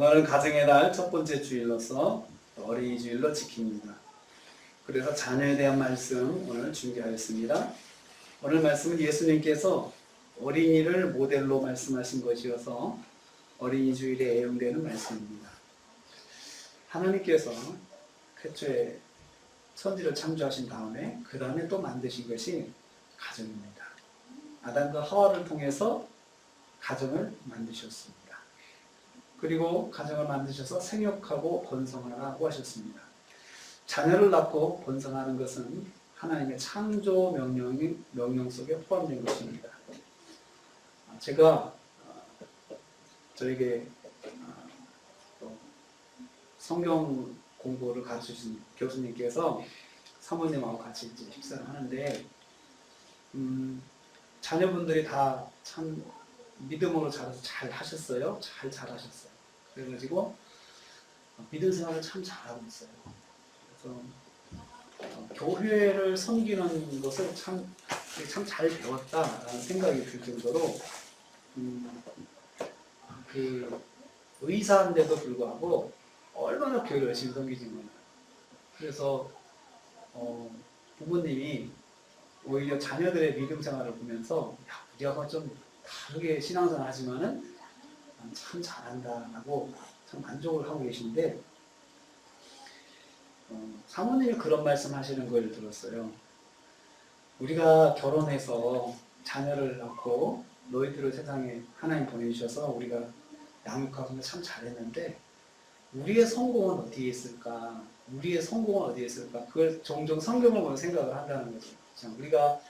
오늘 가정의 달 첫 번째 주일로서 어린이 주일로 지킵니다. 그래서 자녀에 대한 말씀 오늘 준비하였습니다. 오늘 말씀은 예수님께서 어린이를 모델로 말씀하신 것이어서 어린이 주일에 애용되는 말씀입니다. 하나님께서 태초에 천지를 창조하신 다음에 그 다음에 또 만드신 것이 가정입니다. 아담과 하와를 통해서 가정을 만드셨습니다. 그리고 가정을 만드셔서 생육하고 번성하라고 하셨습니다. 자녀를 낳고 번성하는 것은 하나님의 창조 명령 속에 포함된 것입니다. 제가 저에게 성경 공부를 가르치신 교수님께서 사모님하고 같이 이제 식사를 하는데 자녀분들이 다 참 믿음으로 자라서 잘 하셨어요. 잘 자라셨어요. 그래가지고 믿음 생활을 참 잘하고 있어요. 그래서 교회를 섬기는 것을 참 잘 배웠다라는 생각이 들 정도로 그 의사인데도 불구하고 얼마나 교회를 열심히 섬기지 몰라요. 그래서 부모님이 오히려 자녀들의 믿음 생활을 보면서 야, 우리하고 좀 다르게 신앙생활 하지만은 참 잘한다라고 참 만족을 하고 계신데 사모님이 그런 말씀 하시는 걸 들었어요. 우리가 결혼해서 자녀를 낳고 너희들을 세상에 하나님 보내주셔서 우리가 양육하고 참 잘했는데 우리의 성공은 어디에 있을까? 우리의 성공은 어디에 있을까? 그걸 종종 성경을 보면 생각을 한다는 거죠. 우리가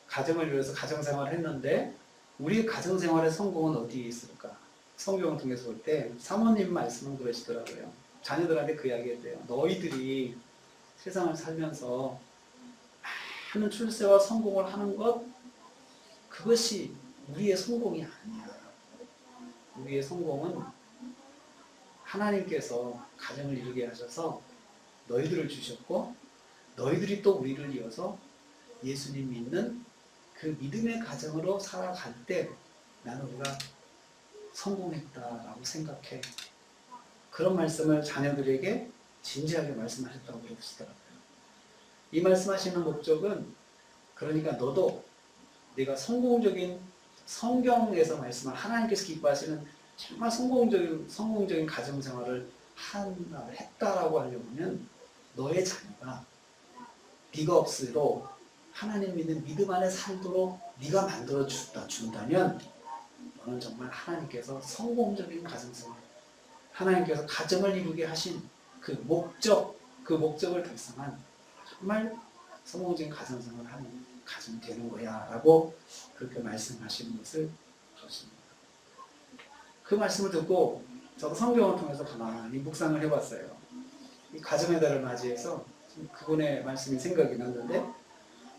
가정을 위해서 가정생활을 했는데 우리의 가정생활의 성공은 어디에 있을까? 성경을 통해서 볼 때 사모님 말씀은 그러시더라고요. 자녀들한테 그 이야기 했대요. 너희들이 세상을 살면서 많은 출세와 성공을 하는 것 그것이 우리의 성공이 아니야. 우리의 성공은 하나님께서 가정을 이루게 하셔서 너희들을 주셨고 너희들이 또 우리를 이어서 예수님 믿는 그 믿음의 가정으로 살아갈 때 나는 우리가 성공했다라고 생각해. 그런 말씀을 자녀들에게 진지하게 말씀하셨다고 그러시더라고요. 이 말씀하시는 목적은 그러니까 너도 네가 성공적인 성경에서 말씀한 하나님께서 기뻐하시는 정말 성공적인 가정생활을 했다라고 하려면 너의 자녀가 네가 없이도 하나님 믿는 믿음 안에 살도록 네가 만들어 준다면 너는 정말 하나님께서 성공적인 가정생활, 하나님께서 가정을 이루게 하신 그 목적을 달성한 정말 성공적인 가정생활을 하는 가정이 되는 거야 라고 그렇게 말씀하시는 것을 들었습니다. 그 말씀을 듣고 저도 성경을 통해서 가만히 묵상을 해봤어요. 이 가정의 달을 맞이해서 그분의 말씀이 생각이 났는데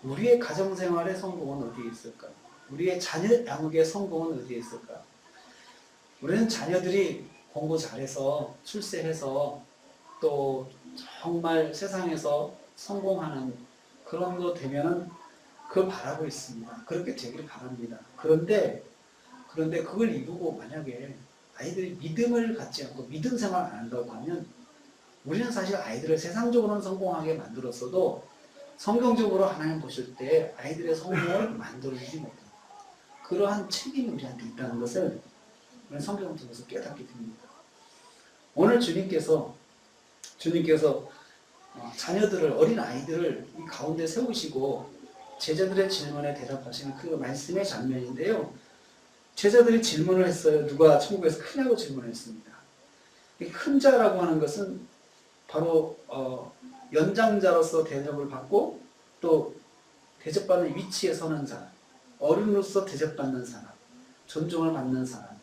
우리의 가정생활의 성공은 어디에 있을까? 우리의 자녀 양육의 성공은 어디에 있을까? 우리는 자녀들이 공부 잘해서 출세해서 또 정말 세상에서 성공하는 그런 거 되면은 그걸 바라고 있습니다. 그렇게 되기를 바랍니다. 그런데 그걸 이루고 만약에 아이들이 믿음을 갖지 않고 믿음 생활을 안 한다고 하면 우리는 사실 아이들을 세상적으로는 성공하게 만들었어도 성경적으로 하나님 보실 때 아이들의 성공을 만들어주지 못합니다. 그러한 책임이 우리한테 있다는 것을 우리는 성경을 통해서 깨닫게 됩니다. 오늘 주님께서 자녀들을 어린 아이들을 이 가운데 세우시고 제자들의 질문에 대답하시는 그 말씀의 장면인데요. 제자들이 질문을 했어요. 누가 천국에서 크냐고 질문했습니다. 이 큰 자라고 하는 것은 바로 연장자로서 대접을 받고 또 대접받는 위치에 서는 사람, 어른으로서 대접받는 사람, 존중을 받는 사람.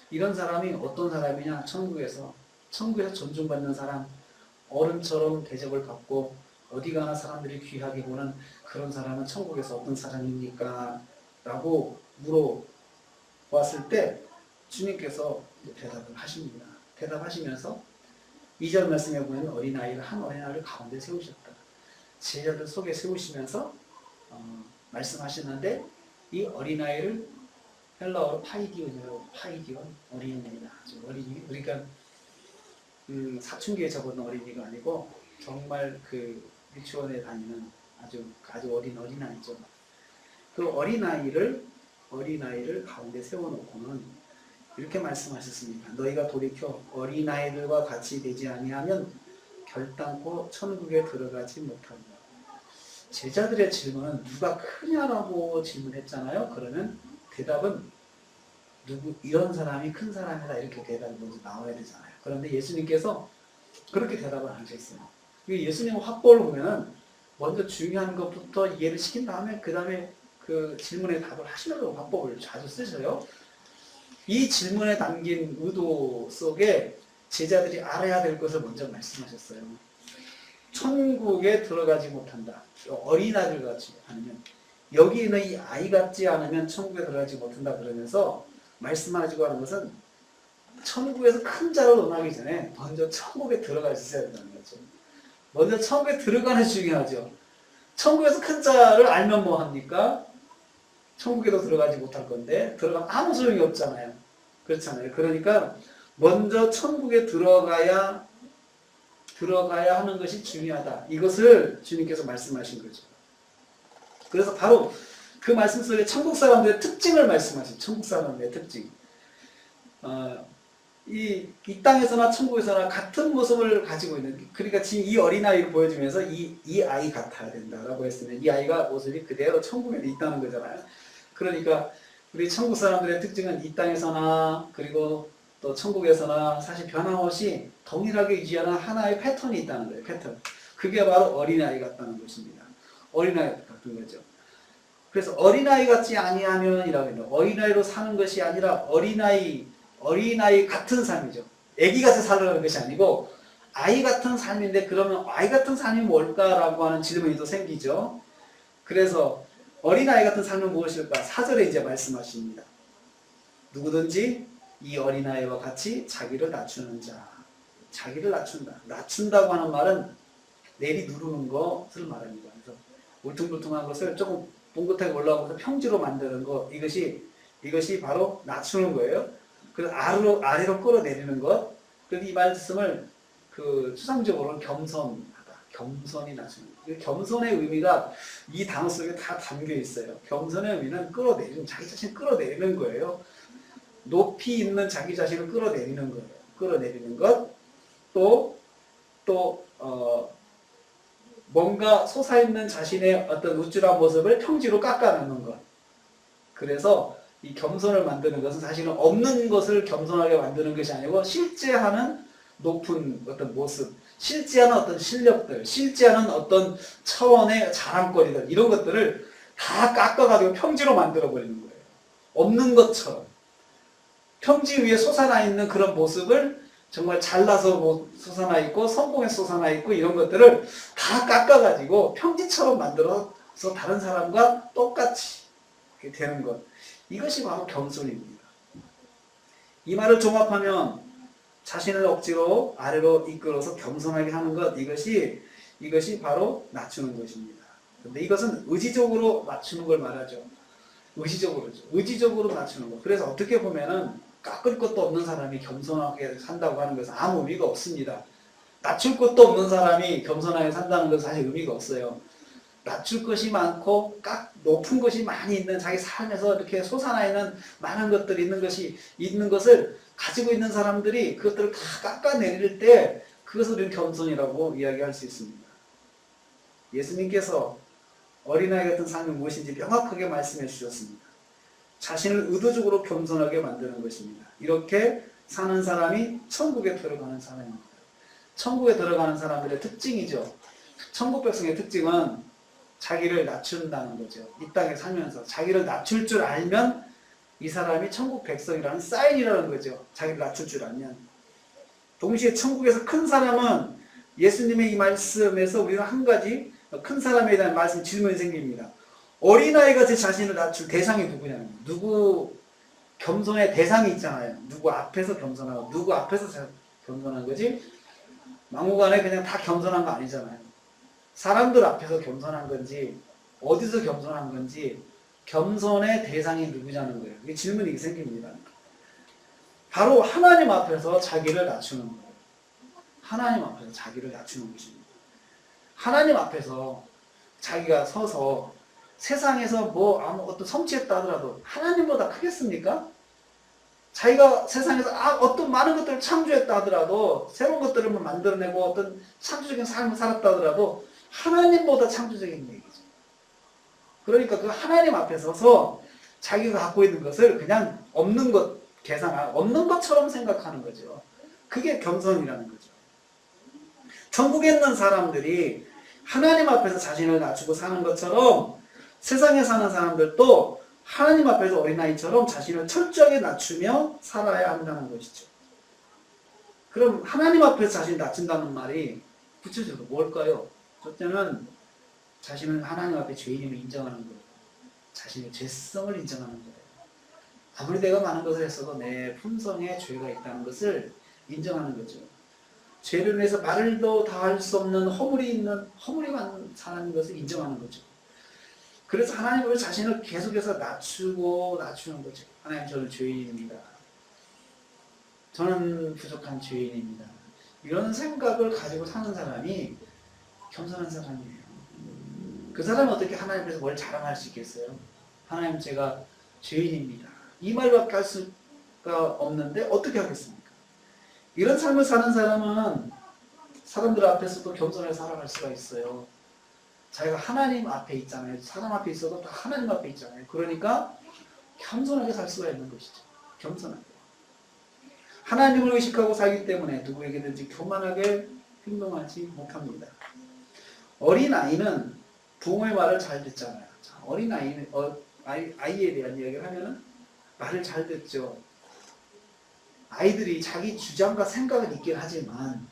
이런 사람이 어떤 사람이냐? 천국에서 존중받는 사람, 어른처럼 대접을 받고 어디 가나 사람들이 귀하게 보는 그런 사람은 천국에서 어떤 사람입니까? 라고 물어봤을 때 주님께서 대답을 하십니다. 대답하시면서 2절 말씀에 보면 한 어린아이를 가운데 세우셨다. 제자들 속에 세우시면서 말씀하셨는데 이 어린아이를 헬라어로 파이디온, 어린이입니다. 어린이. 그러니까 사춘기에 접어든 어린이가 아니고 정말 그 유치원에 다니는 아주 어린 어린아이죠. 그 어린아이를 가운데 세워놓고는 이렇게 말씀하셨습니다. 너희가 돌이켜 어린아이들과 같이 되지 아니하면 결단코 천국에 들어가지 못한다. 제자들의 질문은 누가 크냐라고 질문했잖아요. 그러면 대답은 이런 사람이 큰 사람이다 이렇게 대답이 먼저 나와야 되잖아요. 그런데 예수님께서 그렇게 대답을 안 하셨어요. 예수님 확보를 보면은 먼저 중요한 것부터 이해를 시킨 다음에 그 다음에 그 질문에 답을 하시려고 화법을 자주 쓰셔요. 이 질문에 담긴 의도 속에 제자들이 알아야 될 것을 먼저 말씀하셨어요. 천국에 들어가지 못한다. 어린아이들 같이 않으면, 여기 있는 이 아이 같지 않으면 천국에 들어가지 못한다 그러면서 말씀하시고 하는 것은 천국에서 큰 자를 논하기 전에 먼저 천국에 들어가 있어야 된다는 거죠. 먼저 천국에 들어가는 게 중요하죠. 천국에서 큰 자를 알면 뭐 합니까? 천국에도 들어가지 못할 건데 들어가면 아무 소용이 없잖아요. 그렇잖아요. 그러니까 먼저 천국에 들어가야 하는 것이 중요하다. 이것을 주님께서 말씀하신 거죠. 그래서 바로 그 말씀 속에 천국 사람들의 특징을 말씀하신 천국 사람들의 특징. 이 땅에서나 천국에서나 같은 모습을 가지고 있는, 그러니까 지금 이 어린아이를 보여주면서 이 아이 같아야 된다라고 했으면 이 아이가 모습이 그대로 천국에 있다는 거잖아요. 그러니까 우리 천국 사람들의 특징은 이 땅에서나 그리고 또 천국에서나 사실 변함없이 동일하게 유지하는 하나의 패턴이 있다는 거예요. 패턴. 그게 바로 어린아이 같다는 것입니다. 어린아이 같은 거죠. 그래서 어린아이 같지 아니하면이라고 해요. 어린아이로 사는 것이 아니라 어린아이 같은 삶이죠. 아기 같이 살아가는 것이 아니고 아이 같은 삶인데, 그러면 아이 같은 삶이 뭘까라고 하는 질문이 또 생기죠. 그래서 어린아이 같은 삶은 무엇일까? 4절에 이제 말씀하십니다. 누구든지 이 어린아이와 같이 자기를 낮추는 자. 자기를 낮춘다. 낮춘다고 하는 말은 내리누르는 것을 말합니다. 그래서 울퉁불퉁한 것을 조금 봉긋하게 올라오면서 평지로 만드는 것, 이것이 바로 낮추는 거예요. 그래서 아래로 끌어내리는 것. 그래서 이 말씀을 그 추상적으로는 겸손하다. 겸손이 낮추는 것. 겸손의 의미가 이 단어 속에 다 담겨 있어요. 겸손의 의미는 끌어내리는, 자기 자신을 끌어내리는 거예요. 높이 있는 자기 자신을 끌어내리는 거예요. 끌어내리는 것. 뭔가 솟아있는 자신의 어떤 우쭐한 모습을 평지로 깎아내는 것. 그래서 이 겸손을 만드는 것은 사실은 없는 것을 겸손하게 만드는 것이 아니고 실제하는 높은 어떤 모습, 실제하는 어떤 실력들, 실제하는 어떤 차원의 자랑거리들, 이런 것들을 다 깎아가지고 평지로 만들어버리는 거예요. 없는 것처럼. 평지 위에 솟아나 있는 그런 모습을 정말 잘나서 솟아나 있고 성공해서 솟아나 있고 이런 것들을 다 깎아가지고 평지처럼 만들어서 다른 사람과 똑같이 되는 것. 이것이 바로 겸손입니다. 이 말을 종합하면 자신을 억지로 아래로 이끌어서 겸손하게 하는 것, 이것이 바로 낮추는 것입니다. 그런데 이것은 의지적으로 낮추는 걸 말하죠. 의지적으로 낮추는 것. 그래서 어떻게 보면은 깎을 것도 없는 사람이 겸손하게 산다고 하는 것은 아무 의미가 없습니다. 낮출 것도 없는 사람이 겸손하게 산다는 것은 사실 의미가 없어요. 낮출 것이 많고 높은 것이 많이 있는 자기 삶에서 이렇게 솟아나 있는 많은 것들이 있는 것을 가지고 있는 사람들이 그것들을 다 깎아내릴 때 그것을 우리는 겸손이라고 이야기할 수 있습니다. 예수님께서 어린아이 같은 삶이 무엇인지 명확하게 말씀해 주셨습니다. 자신을 의도적으로 겸손하게 만드는 것입니다. 이렇게 사는 사람이 천국에 들어가는 사람입니다. 천국에 들어가는 사람들의 특징이죠. 천국 백성의 특징은 자기를 낮춘다는 거죠. 이 땅에 살면서 자기를 낮출 줄 알면 이 사람이 천국 백성이라는 사인이라는 거죠. 자기를 낮출 줄 알면. 동시에 천국에서 큰 사람은 예수님의 이 말씀에서 우리는 한 가지 큰 사람에 대한 말씀 질문이 생깁니다. 어린아이가 제 자신을 낮출 대상이 누구냐면, 겸손의 대상이 있잖아요. 누구 앞에서 겸손하고 누구 앞에서 겸손한 거지? 막무가내 그냥 다 겸손한 거 아니잖아요. 사람들 앞에서 겸손한 건지 어디서 겸손한 건지 겸손의 대상이 누구냐는 거예요. 이게 질문이 생깁니다. 바로 하나님 앞에서 자기를 낮추는 거예요. 하나님 앞에서 자기를 낮추는 것입니다. 하나님 앞에서 자기가 서서 세상에서 뭐 아무것도 성취했다 하더라도 하나님보다 크겠습니까? 자기가 세상에서 어떤 많은 것들을 창조했다 하더라도 새로운 것들을 만들어내고 어떤 창조적인 삶을 살았다 하더라도 하나님보다 창조적인 얘기죠. 그러니까 그 하나님 앞에 서서 자기가 갖고 있는 것을 그냥 없는 것 없는 것처럼 생각하는 거죠. 그게 겸손이라는 거죠. 천국에 있는 사람들이 하나님 앞에서 자신을 낮추고 사는 것처럼 세상에 사는 사람들도 하나님 앞에서 어린아이처럼 자신을 철저하게 낮추며 살아야 한다는 것이죠. 그럼 하나님 앞에서 자신을 낮춘다는 말이 구체적으로 뭘까요? 첫째는 자신을 하나님 앞에 죄인임을 인정하는 거예요. 자신의 죄성을 인정하는 거예요. 아무리 내가 많은 것을 했어도 내 품성에 죄가 있다는 것을 인정하는 거죠. 죄를 위해서 말도 다 할 수 없는 허물이만 사는 것을 인정하는 거죠. 그래서 하나님을 자신을 계속해서 낮추는 거죠. 하나님, 저는 죄인입니다. 저는 부족한 죄인입니다. 이런 생각을 가지고 사는 사람이 겸손한 사람이에요. 그 사람은 어떻게 하나님 앞에서 뭘 자랑할 수 있겠어요? 하나님, 제가 죄인입니다. 이 말밖에 할 수가 없는데 어떻게 하겠습니까? 이런 삶을 사는 사람은 사람들 앞에서도 겸손하게 살아갈 수가 있어요. 자기가 하나님 앞에 있잖아요. 사람 앞에 있어도 다 하나님 앞에 있잖아요. 그러니까 겸손하게 살 수가 있는 것이죠. 겸손하게. 하나님을 의식하고 살기 때문에 누구에게든지 교만하게 행동하지 못합니다. 어린아이는 부모의 말을 잘 듣잖아요. 어린아이는 아이에 대한 이야기를 하면은 말을 잘 듣죠. 아이들이 자기 주장과 생각은 있긴 하지만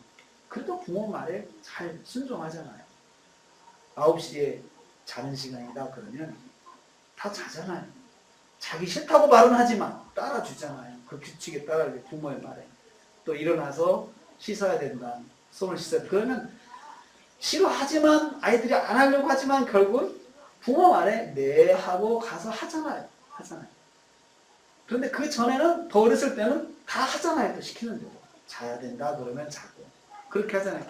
그래도 부모 말에 잘 순종하잖아요. 9시에 자는 시간이다 그러면 다 자잖아요. 자기 싫다고 말은 하지만 따라주잖아요. 그 규칙에 따라 부모의 말에. 또 일어나서 씻어야 된다. 손을 씻어야 된다. 그러면 싫어하지만 아이들이 안 하려고 하지만 결국 부모 말에 네 하고 가서 하잖아요. 그런데 그 전에는 더 어렸을 때는 다 하잖아요. 또 시키는 대로. 자야 된다 그러면 자고. 그렇게 하잖아요.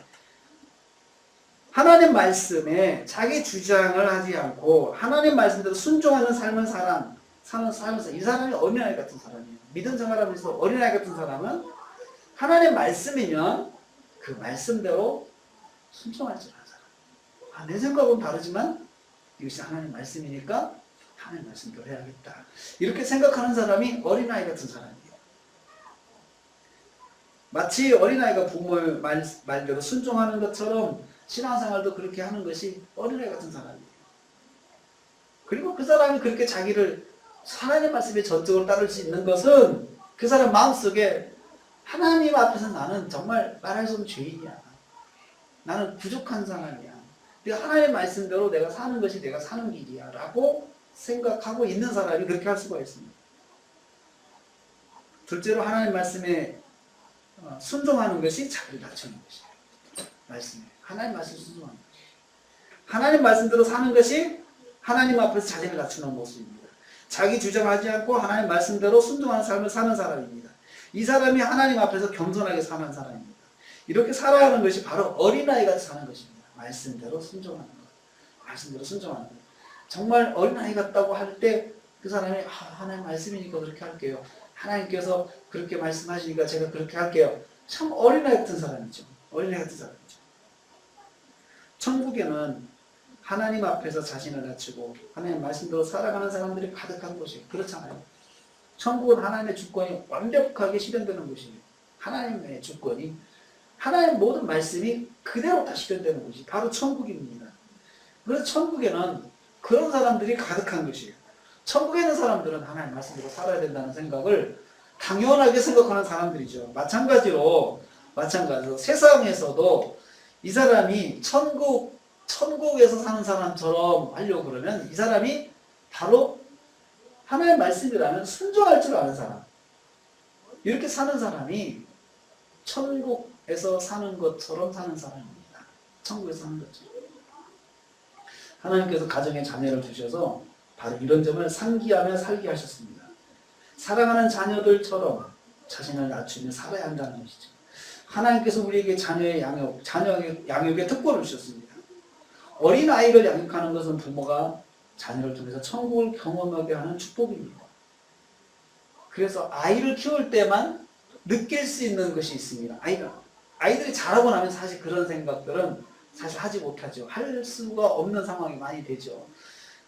하나님 말씀에 자기 주장을 하지 않고 하나님 말씀대로 순종하는 삶을 사는 삶에서 이 사람이 어린아이 같은 사람이에요. 믿음 생활하면서 어린아이 같은 사람은 하나님 말씀이면 그 말씀대로 순종할 줄 아는 사람. 내 생각은 다르지만 이것이 하나님 말씀이니까 하나님 말씀대로 해야겠다. 이렇게 생각하는 사람이 어린아이 같은 사람이에요. 마치 어린아이가 부모의 말대로 순종하는 것처럼 신앙생활도 그렇게 하는 것이 어린아이 같은 사람이에요. 그리고 그 사람이 그렇게 자기를 하나님 말씀에 전적으로 따를 수 있는 것은 그 사람 마음속에 하나님 앞에서 나는 정말 말할 수 없는 죄인이야. 나는 부족한 사람이야. 하나님 말씀대로 내가 사는 것이 내가 사는 길이야 라고 생각하고 있는 사람이 그렇게 할 수가 있습니다. 둘째로 하나님 말씀에 순종하는 것이 자기를 낮추는 것이에요. 말씀에. 하나님 말씀에 순종하는 것이에요. 하나님 말씀대로 사는 것이 하나님 앞에서 자신을 낮추는 모습입니다. 자기 주장하지 않고 하나님 말씀대로 순종하는 삶을 사는 사람입니다. 이 사람이 하나님 앞에서 겸손하게 사는 사람입니다. 이렇게 살아야 하는 것이 바로 어린아이가 사는 것입니다. 말씀대로 순종하는 것. 말씀대로 순종하는 것. 정말 어린아이 같다고 할 때 그 사람이 하나님 말씀이니까 그렇게 할게요. 하나님께서 그렇게 말씀하시니까 제가 그렇게 할게요. 참 어린아이 같은 사람이죠. 어린아이 같은 사람이죠. 천국에는 하나님 앞에서 자신을 낮추고 하나님 말씀대로 살아가는 사람들이 가득한 곳이에요. 그렇잖아요. 천국은 하나님의 주권이 완벽하게 실현되는 곳이에요. 하나님의 주권이 하나님의 모든 말씀이 그대로 다 실현되는 곳이 바로 천국입니다. 그래서 천국에는 그런 사람들이 가득한 것이에요. 천국에 있는 사람들은 하나님 말씀대로 살아야 된다는 생각을 당연하게 생각하는 사람들이죠. 마찬가지로 세상에서도 이 사람이 천국에서 사는 사람처럼 하려고 그러면 이 사람이 바로 하나님의 말씀이라면 순종할 줄 아는 사람. 이렇게 사는 사람이 천국에서 사는 것처럼 사는 사람입니다. 천국에서 사는 것처럼. 하나님께서 가정에 자녀를 주셔서 바로 이런 점을 상기하며 살게 하셨습니다. 사랑하는 자녀들처럼 자신을 낮추며 살아야 한다는 것이죠. 하나님께서 우리에게 자녀의 양육의 특권을 주셨습니다. 어린 아이를 양육하는 것은 부모가 자녀를 통해서 천국을 경험하게 하는 축복입니다. 그래서 아이를 키울 때만 느낄 수 있는 것이 있습니다. 아이들이 자라고 나면 사실 그런 생각들은 사실 하지 못하죠. 할 수가 없는 상황이 많이 되죠.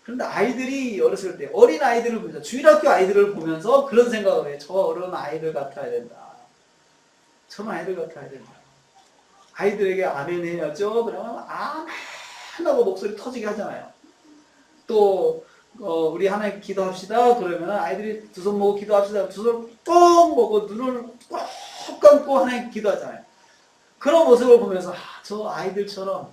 그런데 아이들이 어렸을 때 어린 아이들을 보면서 주일학교 아이들을 보면서 그런 생각을 해요. 저런 아이들 같아야 된다. 저런 아이들 같아야 된다. 아이들에게 아멘 해야죠. 그러면 아멘 하고 목소리 터지게 하잖아요. 또 우리 하나님 기도합시다. 그러면 아이들이 두 손 모으고 기도합시다. 두 손을 뻥 모으고 눈을 꼭 감고 하나님 기도하잖아요. 그런 모습을 보면서 저 아이들처럼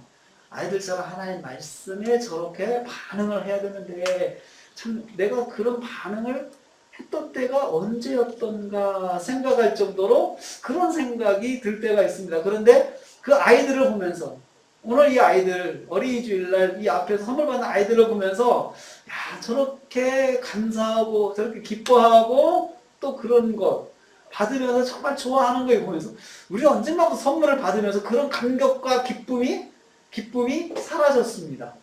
하나님 말씀에 저렇게 반응을 해야 되는데 참 내가 그런 반응을 했던 때가 언제였던가 생각할 정도로 그런 생각이 들 때가 있습니다. 그런데 그 아이들을 보면서 오늘 이 아이들 어린이 주일날 이 앞에서 선물 받는 아이들을 보면서 야 저렇게 감사하고 저렇게 기뻐하고 또 그런 것 받으면서 정말 좋아하는 거 보면서 우리가 언젠가부터 선물을 받으면서 그런 감격과 기쁨이 사라졌습니다.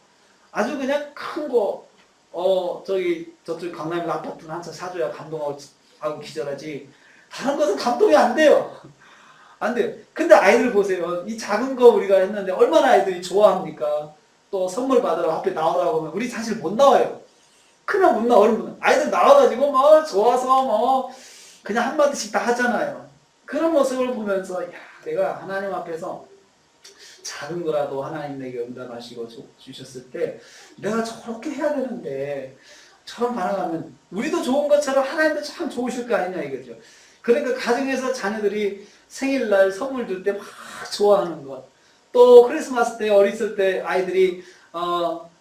아주 그냥 큰 거 저쪽 강남에 아파트는 한차 사줘야 감동하고 기절하지 다른 것은 감동이 안 돼요. 안 돼요. 근데 아이들 보세요. 이 작은 거 우리가 했는데 얼마나 아이들이 좋아합니까? 또 선물 받으러 앞에 나오라고 하면 우리 사실 못 나와요. 크면 못 나와. 어른분은 아이들 나와가지고 뭐 좋아서 뭐 그냥 한마디씩 다 하잖아요. 그런 모습을 보면서 야 내가 하나님 앞에서 작은 거라도 하나님 내게 응답하시고 주셨을 때 내가 저렇게 해야 되는데 저런 반응하면 우리도 좋은 것처럼 하나님도 참 좋으실 거 아니냐 이거죠. 그러니까 가정에서 자녀들이 생일날 선물 줄 때 막 좋아하는 것, 또 크리스마스 때 어렸을 때 아이들이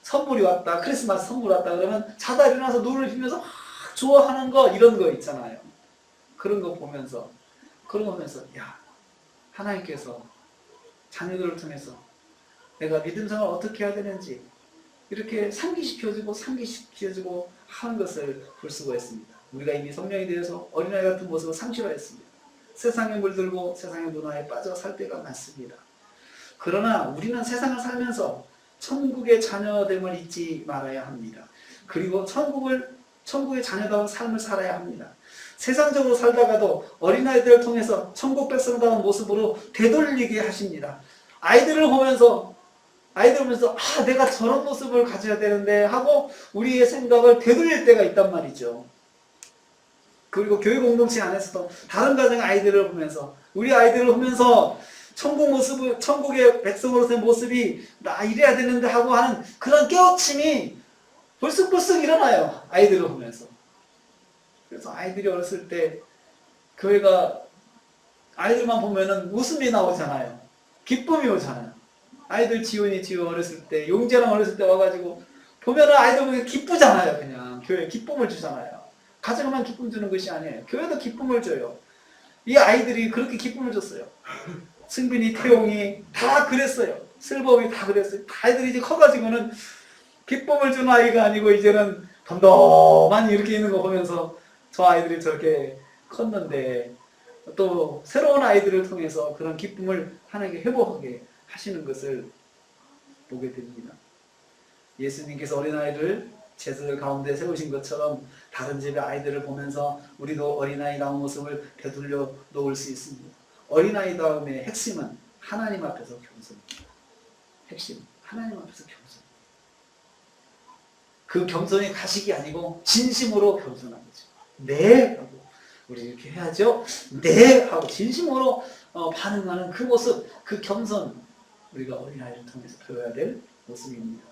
선물이 왔다, 크리스마스 선물 왔다 그러면 자다 일어나서 눈을 피면서 막 좋아하는 거 이런 거 있잖아요. 그런 거 보면서 야 하나님께서 자녀들을 통해서 내가 믿음 생활을 어떻게 해야 되는지 이렇게 상기시켜주고 하는 것을 볼 수가 있습니다. 우리가 이미 성령에 대해서 어린아이 같은 모습을 상실화했습니다. 세상에 물들고 세상의 문화에 빠져 살 때가 많습니다. 그러나 우리는 세상을 살면서 천국의 자녀됨을 잊지 말아야 합니다. 그리고 천국의 자녀다운 삶을 살아야 합니다. 세상적으로 살다가도 어린아이들을 통해서 천국 백성다운 모습으로 되돌리게 하십니다. 아이들을 보면서 내가 저런 모습을 가져야 되는데 하고 우리의 생각을 되돌릴 때가 있단 말이죠. 그리고 교육 공동체 안에서도 다른 가정의 아이들을 보면서 우리 아이들을 보면서 천국의 백성으로서의 모습이 나 이래야 되는데 하고 하는 그런 깨우침이 불쑥불쑥 일어나요. 아이들을 보면서. 그래서 아이들이 어렸을 때 교회가 아이들만 보면은 웃음이 나오잖아요. 기쁨이 오잖아요. 아이들 지호 어렸을 때 용재랑 어렸을 때 와가지고 보면은 아이들 보면 기쁘잖아요. 그냥 교회에 기쁨을 주잖아요. 가정만 기쁨 주는 것이 아니에요. 교회도 기쁨을 줘요. 이 아이들이 그렇게 기쁨을 줬어요. 승빈이, 태용이 다 그랬어요. 슬범이 다 그랬어요. 아이들이 이제 커가지고는 기쁨을 주는 아이가 아니고 이제는 덤덤하니 이렇게 있는 거 보면서 저 아이들이 저렇게 컸는데 또 새로운 아이들을 통해서 그런 기쁨을 하나님께 회복하게 하시는 것을 보게 됩니다. 예수님께서 어린아이를 제자들 가운데 세우신 것처럼 다른 집의 아이들을 보면서 우리도 어린아이다운 모습을 되돌려 놓을 수 있습니다. 어린아이다움의 핵심은 하나님 앞에서 겸손입니다. 핵심, 하나님 앞에서 겸손. 그 겸손이 가식이 아니고 진심으로 겸손한 거죠. 네! 하고 우리 이렇게 해야죠. 네! 하고 진심으로 반응하는 그 모습, 그 겸손 우리가 어린아이를 통해서 배워야 될 모습입니다.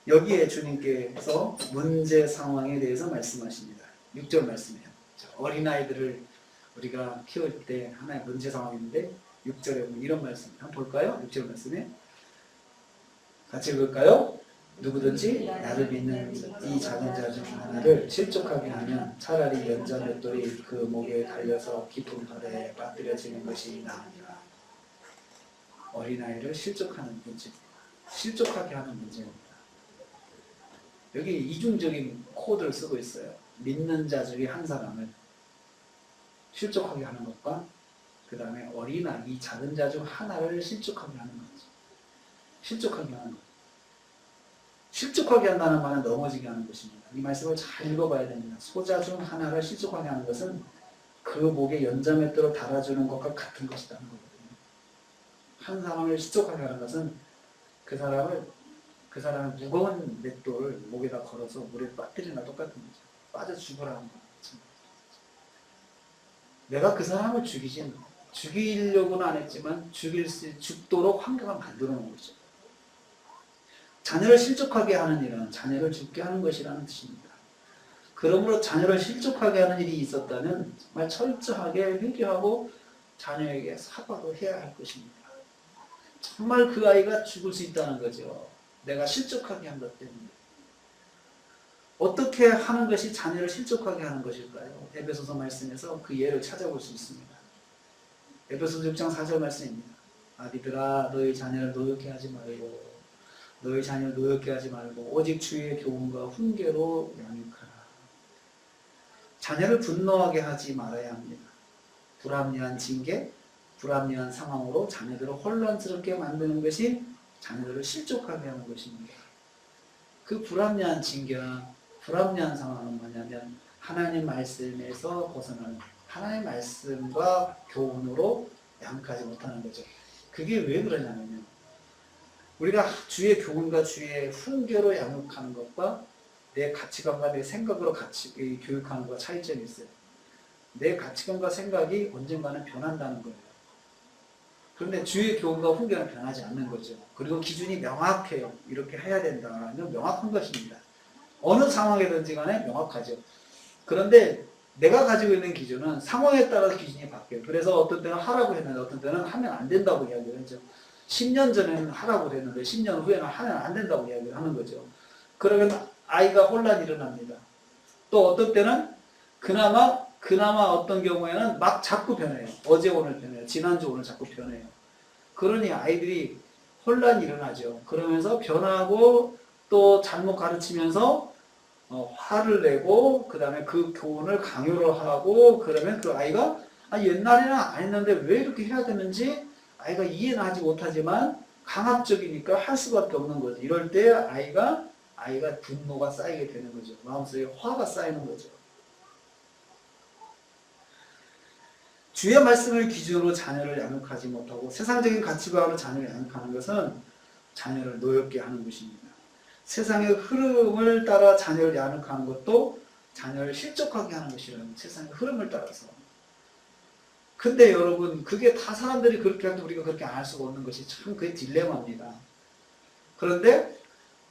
여기에 주님께서 문제 상황에 대해서 말씀하십니다. 6절 말씀이에요. 어린아이들을 우리가 키울 때 하나의 문제 상황인데 6절에 보면 이런 말씀 한번 볼까요? 6절 말씀에 같이 읽을까요? 누구든지 나를 믿는 이 작은 자 중 하나를 실족하게 하면 차라리 연자 맷돌이 그 목에 달려서 깊은 바다에 빠뜨려지는 것이 나으니라. 어린아이를 실족하는 문제, 실족하게 하는 문제입니다. 여기 이중적인 코드를 쓰고 있어요. 믿는 자 중에 한 사람을 실족하게 하는 것과 그 다음에 어린아, 이 작은 자 중 하나를 실족하게 하는 거죠. 실족하게 하는 거죠. 실족하게 한다는 말은 넘어지게 하는 것입니다. 이 말씀을 잘 읽어봐야 됩니다. 소자 중 하나를 실족하게 하는 것은 그 목에 연자맷돌을 달아주는 것과 같은 것이라는 거거든요. 한 사람을 실족하게 하는 것은 그 사람을 무거운 맷돌을 목에다 걸어서 물에 빠뜨리나 똑같은 거죠. 빠져 죽으라는 거죠. 내가 그 사람을 죽이려고는 안 했지만 죽도록 환경을 만들어 놓은 거죠. 자녀를 실족하게 하는 일은 자녀를 죽게 하는 것이라는 뜻입니다. 그러므로 자녀를 실족하게 하는 일이 있었다면 정말 철저하게 회개하고 자녀에게 사과도 해야 할 것입니다. 정말 그 아이가 죽을 수 있다는 거죠. 내가 실족하게 한 것 때문에. 어떻게 하는 것이 자녀를 실족하게 하는 것일까요? 에베소서 말씀에서 그 예를 찾아볼 수 있습니다. 에베소서 6장 4절 말씀입니다. 아비들아 너희 자녀를 노엽게 하지 말고 오직 주의 교훈과 훈계로 양육하라. 자녀를 분노하게 하지 말아야 합니다. 불합리한 징계, 불합리한 상황으로 자녀들을 혼란스럽게 만드는 것이 자녀들을 실족하게 하는 것입니다. 그 불합리한 징계나 불합리한 상황은 뭐냐면 하나님 말씀에서 벗어나는 하나님의 말씀과 교훈으로 양육하지 못하는 거죠. 그게 왜 그러냐면요. 우리가 주의 교훈과 주의 훈계로 양육하는 것과 내 가치관과 내 생각으로 교육하는 것과 차이점이 있어요. 내 가치관과 생각이 언젠가는 변한다는 거예요. 그런데 주의 교훈과 훈계는 변하지 않는 거죠. 그리고 기준이 명확해요. 이렇게 해야 된다는 명확한 것입니다. 어느 상황이든지 간에 명확하죠. 그런데 내가 가지고 있는 기준은 상황에 따라서 기준이 바뀌어요. 그래서 어떤 때는 하라고 했는데 어떤 때는 하면 안 된다고 이야기를 하죠. 10년 전에는 하라고 했는데 10년 후에는 하면 안 된다고 이야기를 하는 거죠. 그러면 아이가 혼란이 일어납니다. 또 어떤 때는 그나마 어떤 경우에는 막 자꾸 변해요. 어제 오늘 변해요. 지난주 오늘 자꾸 변해요. 그러니 아이들이 혼란이 일어나죠. 그러면서 변하고 또 잘못 가르치면서 화를 내고 그 다음에 그 교훈을 강요를 하고 그러면 그 아이가 옛날에는 안 했는데 왜 이렇게 해야 되는지 아이가 이해는 하지 못하지만 강압적이니까 할 수밖에 없는 거죠. 이럴 때 아이가 분노가 쌓이게 되는 거죠. 마음속에 화가 쌓이는 거죠. 주의 말씀을 기준으로 자녀를 양육하지 못하고 세상적인 가치관으로 자녀를 양육하는 것은 자녀를 노엽게 하는 것입니다. 세상의 흐름을 따라 자녀를 양육하는 것도 자녀를 실족하게 하는 것이라는 세상의 흐름을 따라서. 근데 여러분 그게 다 사람들이 그렇게 하는데 우리가 그렇게 안 할 수가 없는 것이 참 그게 딜레마입니다. 그런데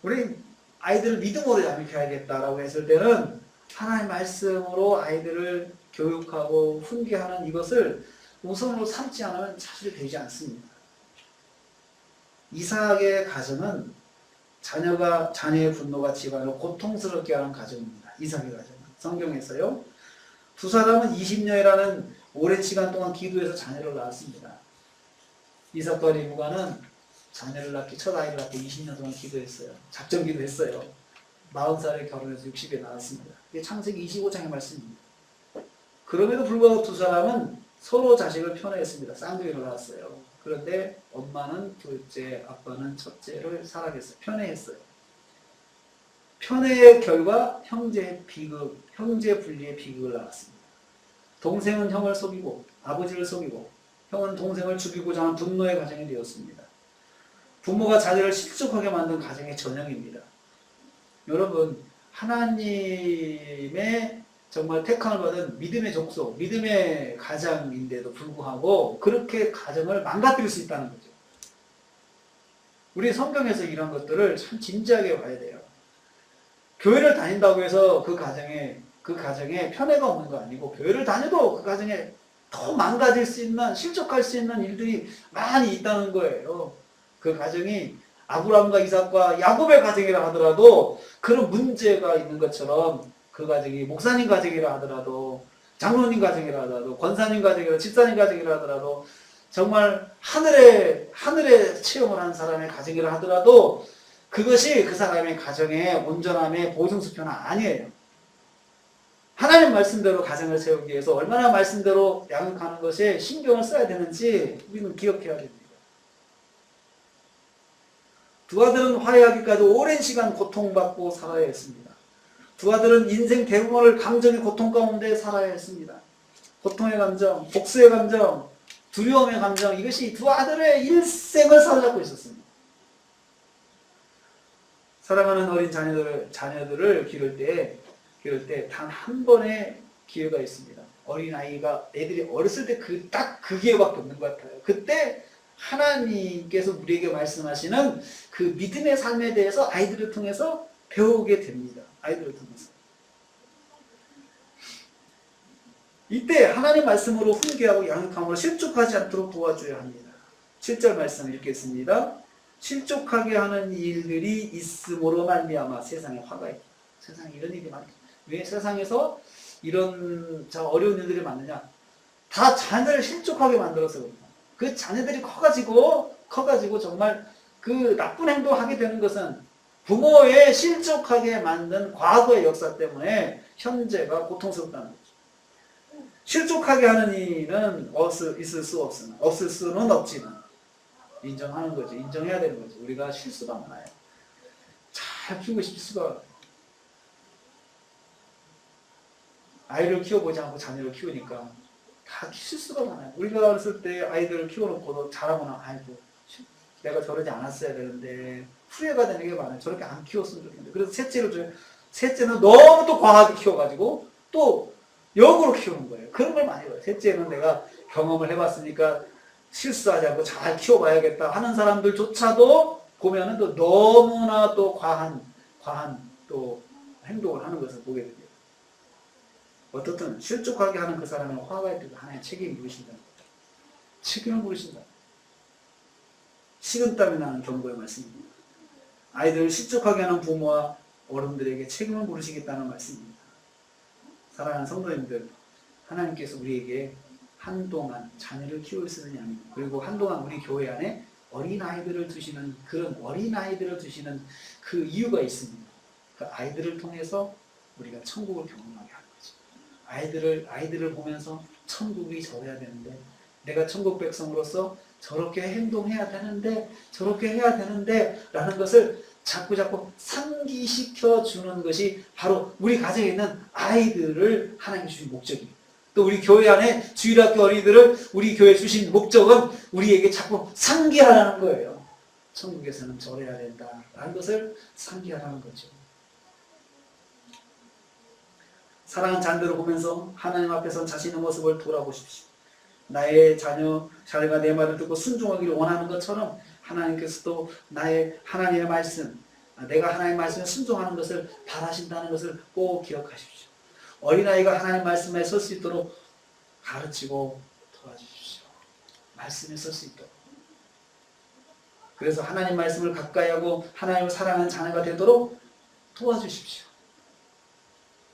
우리 아이들을 믿음으로 양육해야겠다라고 했을 때는 하나님의 말씀으로 아이들을 교육하고 훈계하는 이것을 우선으로 삼지 않으면 사실 되지 않습니다. 이삭의 가정은 자녀의 분노가 집안을 고통스럽게 하는 가정입니다. 이삭의 가정은. 성경에서요. 두 사람은 20년이라는 오랜 시간 동안 기도해서 자녀를 낳았습니다. 이삭과 리브가는 자녀를 낳기, 첫 아이를 낳기 20년 동안 기도했어요. 작정 기도했어요. 40살에 결혼해서 60에 낳았습니다. 이게 창세기 25장의 말씀입니다. 그럼에도 불구하고 두 사람은 서로 자식을 편애했습니다. 쌍둥이를 낳았어요. 그런데 엄마는 둘째, 아빠는 첫째를 사랑했어요. 편애했어요. 편애의 결과 형제 분리의 비극을 낳았습니다. 동생은 형을 속이고 아버지를 속이고 형은 동생을 죽이고자 하는 분노의 가정이 되었습니다. 부모가 자녀를 실족하게 만든 가정의 전형입니다. 여러분 하나님의 정말 택함을 받은 믿음의 족속, 믿음의 가장인데도 불구하고 그렇게 가정을 망가뜨릴 수 있다는 거죠. 우리 성경에서 이런 것들을 참 진지하게 봐야 돼요. 교회를 다닌다고 해서 그 가정에 편애가 없는 거 아니고 교회를 다녀도 그 가정에 더 망가질 수 있는, 실족할 수 있는 일들이 많이 있다는 거예요. 그 가정이 아브라함과 이삭과 야곱의 가정이라 하더라도 그런 문제가 있는 것처럼 그 가정이 목사님 가정이라 하더라도 장로님 가정이라 하더라도 권사님 가정이라 집사님 가정이라 하더라도 정말 하늘의 체험을 한 사람의 가정이라 하더라도 그것이 그 사람의 가정의 온전함의 보증수표는 아니에요. 하나님 말씀대로 가정을 세우기 위해서 얼마나 말씀대로 양육하는 것에 신경을 써야 되는지 우리는 기억해야 됩니다. 두 아들은 화해하기까지 오랜 시간 고통받고 살아야 했습니다. 두 아들은 인생 대부분을 감정의 고통 가운데 살아야 했습니다. 고통의 감정, 복수의 감정, 두려움의 감정, 이것이 두 아들의 일생을 사로잡고 있었습니다. 사랑하는 어린 자녀들을 기를 때 단 한 번의 기회가 있습니다. 애들이 어렸을 때 딱 그 기회밖에 없는 것 같아요. 그때 하나님께서 우리에게 말씀하시는 그 믿음의 삶에 대해서 아이들을 통해서 배우게 됩니다. 아이들을 통해서. 이때 하나님 말씀으로 훈계하고 양육함으로 실족하지 않도록 도와줘야 합니다. 7절 말씀 읽겠습니다. 실족하게 하는 일들이 있음으로 말미암아 세상에 화가 있다. 세상에 이런 일이 많다. 왜 세상에서 이런 어려운 일들이 많느냐? 다 자녀를 실족하게 만들어서 그렇다. 그 자녀들이 커가지고 정말 그 나쁜 행동을 하게 되는 것은 부모의 실족하게 만든 과거의 역사 때문에 현재가 고통스럽다는 거죠. 실족하게 하는 일은 없을 수는 없지만 인정하는 거죠. 인정해야 되는 거죠. 우리가 실수가 많아요. 잘 키우고 실수가 아이를 키워보지 않고 자녀를 키우니까 다 실수가 많아요. 우리가 어렸을 때 아이들을 키워놓고도 잘하거나 아이고 내가 저러지 않았어야 되는데 후회가 되는 게 많아요. 저렇게 안 키웠으면 좋겠는데. 그래서 셋째는 너무 또 과하게 키워가지고 또 역으로 키우는 거예요. 그런 걸 많이 봐요. 셋째는 내가 경험을 해봤으니까 실수하지 않고 잘 키워봐야겠다 하는 사람들조차도 보면은 또 너무나 또 과한 또 행동을 하는 것을 보게 됩니다. 어떻든 실족하게 하는 그 사람은 화가 있고 하나님 책임을 물으신다는 거죠. 책임을 물으신다. 식은땀이 나는 경고의 말씀입니다. 아이들을 실족하게 하는 부모와 어른들에게 책임을 물으시겠다는 말씀입니다. 사랑하는 성도님들, 하나님께서 우리에게 한동안 자녀를 키울 수 있는 양육, 그리고 한동안 우리 교회 안에 어린아이들을 두시는 그 이유가 있습니다. 그 아이들을 통해서 우리가 천국을 경험하게 하는 거죠. 아이들을 보면서 천국이 저래야 되는데, 내가 천국 백성으로서 저렇게 행동해야 되는데, 라는 것을 자꾸 상기시켜 주는 것이 바로 우리 가정에 있는 아이들을 하나님 주신 목적입니다. 또 우리 교회 안에 주일학교 어린이들을 우리 교회 주신 목적은 우리에게 자꾸 상기하라는 거예요. 천국에서는 저래야 된다라는 것을 상기하라는 거죠. 사랑하는 자녀들을 보면서 하나님 앞에서 자신의 모습을 돌아보십시오. 나의 자녀가 내 말을 듣고 순종하기를 원하는 것처럼 하나님께서도 하나님의 말씀, 내가 하나님의 말씀에 순종하는 것을 바라신다는 것을 꼭 기억하십시오. 어린아이가 하나님 말씀에 설 수 있도록 가르치고 도와주십시오. 말씀에 설 수 있도록. 그래서 하나님 말씀을 가까이 하고 하나님을 사랑하는 자녀가 되도록 도와주십시오.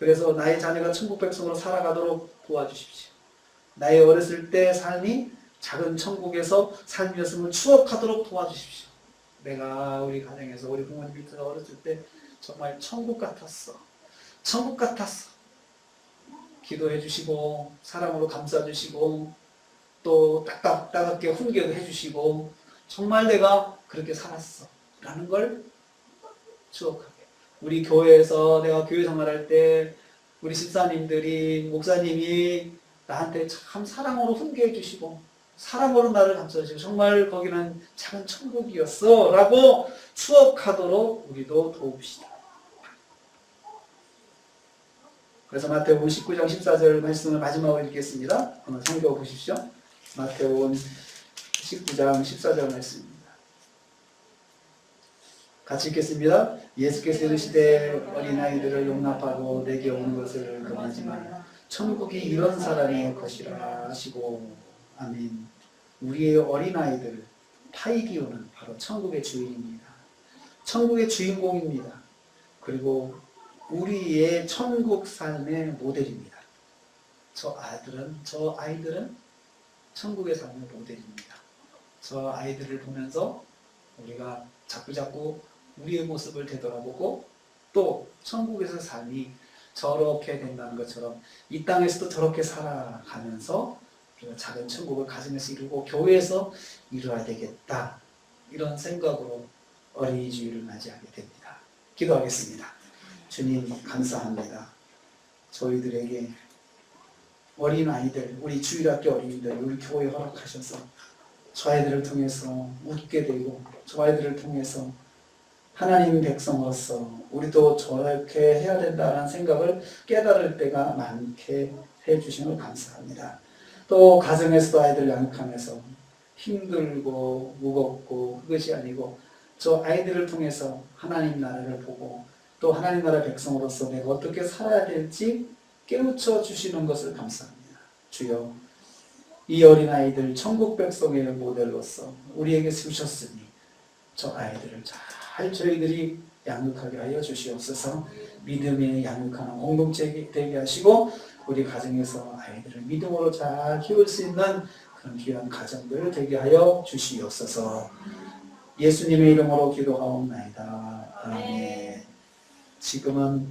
그래서 나의 자녀가 천국 백성으로 살아가도록 도와주십시오. 나의 어렸을 때 삶이 작은 천국에서 삶이었음을 추억하도록 도와주십시오. 내가 우리 가정에서 우리 부모님 밑에서 어렸을 때 정말 천국 같았어. 기도해 주시고 사랑으로 감싸 주시고 또 따갑게 훈계도 해 주시고 정말 내가 그렇게 살았어 라는 걸 추억하게. 우리 교회에서 내가 교회 생활할 때 우리 집사님들이 목사님이 나한테 참 사랑으로 훈계해 주시고 사랑으로 나를 감싸 주시고 정말 거기는 작은 천국이었어 라고 추억하도록 우리도 도웁시다. 그래서 마태복음 19장 14절 말씀을 마지막으로 읽겠습니다. 한번 살펴보십시오. 마태복음 19장 14절 말씀입니다. 같이 읽겠습니다. 예수께서 이르시되 어린아이들을 용납하고 내게 오는 것을 금하지 말라. 천국이 이런 사람의 것이라 하시고. 아멘. 우리의 어린아이들 타이기오는 바로 천국의 주인입니다. 천국의 주인공입니다. 그리고 우리의 천국 삶의 모델입니다. 저 아이들은 천국의 삶의 모델입니다. 저 아이들을 보면서 우리가 자꾸 우리의 모습을 되돌아보고 또 천국에서 삶이 저렇게 된다는 것처럼 이 땅에서도 저렇게 살아가면서 우리가 작은 천국을 가정에서 이루고 교회에서 이루어야 되겠다. 이런 생각으로 어린이 주일을 맞이하게 됩니다. 기도하겠습니다. 주님 감사합니다. 저희들에게 어린아이들, 우리 주일학교 어린이들, 우리 교회 허락하셔서 저 아이들을 통해서 웃게 되고 저 아이들을 통해서 하나님 백성으로서 우리도 저렇게 해야 된다는 생각을 깨달을 때가 많게 해주시는 걸 감사합니다. 또 가정에서도 아이들 양육하면서 힘들고 무겁고 그것이 아니고 저 아이들을 통해서 하나님 나라를 보고 또 하나님 나라 백성으로서 내가 어떻게 살아야 될지 깨우쳐 주시는 것을 감사합니다. 주여, 이 어린아이들 천국 백성의 모델로서 우리에게 주셨으니 저 아이들을 잘 저희들이 양육하게 하여 주시옵소서. 믿음에 양육하는 공동체 되게 하시고 우리 가정에서 아이들을 믿음으로 잘 키울 수 있는 그런 귀한 가정들 되게 하여 주시옵소서. 예수님의 이름으로 기도하옵나이다. 아멘. 지금은